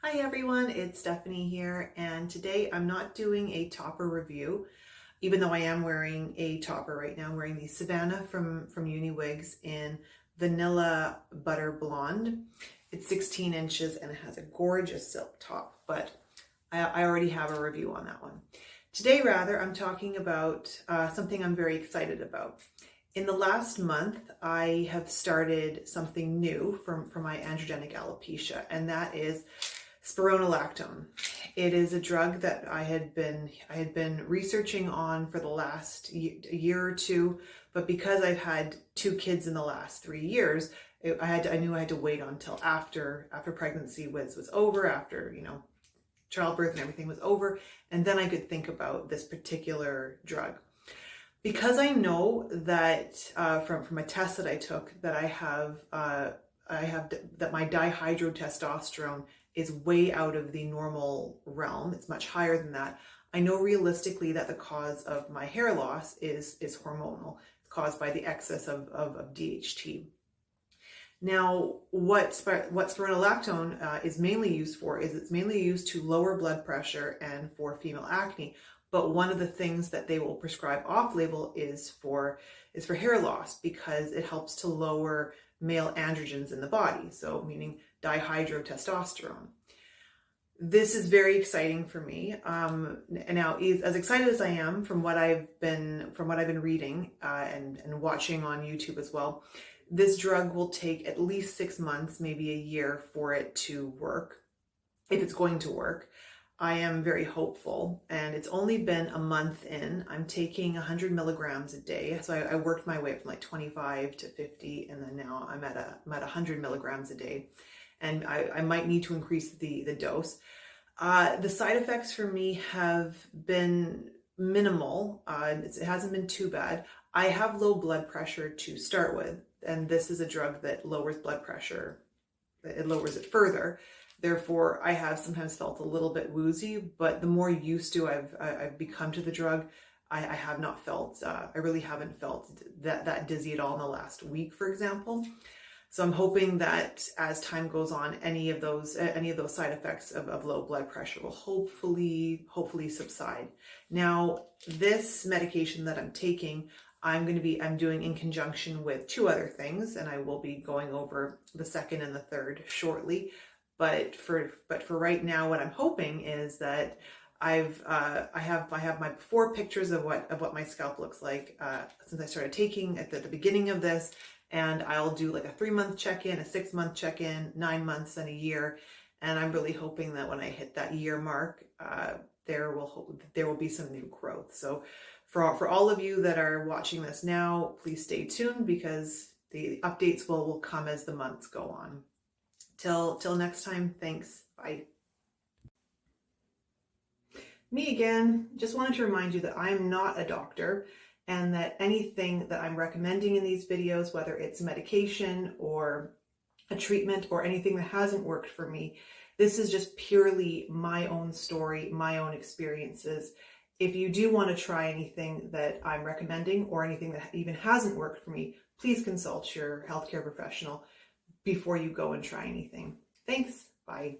Hi everyone, it's Stephanie here, and today I'm not doing a topper review, even though I am wearing a topper right now. I'm wearing the Savannah from Uniwigs in Vanilla Butter Blonde. It's 16 inches and it has a gorgeous silk top, but I already have a review on that one. Today, rather, I'm talking about something I'm very excited about. In the last month, I have started something new for my androgenicalopecia, and that is Spironolactone. It is a drug that I had been researching on for the last year or two, but because I've had 2 kids in the last 3 years, I knew I had to wait until after pregnancy was over, after childbirth and everything was over, and then I could think about this particular drug. Because I know that from a test that I took that I have that my dihydrotestosterone is way out of the normal realm. It's much higher than that. I know realistically that the cause of my hair loss is hormonal. It's caused by the excess of DHT. Now, what spironolactone is mainly used for is it's mainly used to lower blood pressure and for female acne. But one of the things that they will prescribe off-label is for hair loss, because it helps to lower male androgens in the body, so meaning dihydrotestosterone. This is very exciting for me. Now, as excited as I am from what I've been reading and watching on YouTube as well, this drug will take at least 6 months, maybe a year, for it to work, if it's going to work. I am very hopeful, and it's only been a month in. I'm taking 100 milligrams a day. So I worked my way from like 25 to 50, and then now I'm at 100 milligrams a day. And I might need to increase the dose. The side effects for me have been minimal. It hasn't been too bad. I have low blood pressure to start with, and this is a drug that lowers blood pressure. It lowers it further. Therefore, I have sometimes felt a little bit woozy, but the more used to I've become to the drug, I have not felt, I really haven't felt that dizzy at all in the last week, for example. So I'm hoping that as time goes on, any of those side effects of low blood pressure will hopefully subside. Now, this medication that I'm taking, I'm doing in conjunction with 2 other things, and I will be going over the second and the third shortly. But for right now, what I'm hoping is that I have my before pictures of what my scalp looks like since I started taking at the beginning of this, and I'll do like a 3-month check-in, a 6-month check-in, 9 months, and a year. And I'm really hoping that when I hit that year mark, there will be some new growth. So for all of you that are watching this now, please stay tuned, because the updates will come as the months go on. Till next time, thanks. Bye. Me again. Just wanted to remind you that I'm not a doctor, and that anything that I'm recommending in these videos, whether it's medication or a treatment or anything that hasn't worked for me, this is just purely my own story, my own experiences. If you do want to try anything that I'm recommending or anything that even hasn't worked for me, please consult your healthcare professional before you go and try anything. Thanks. Bye.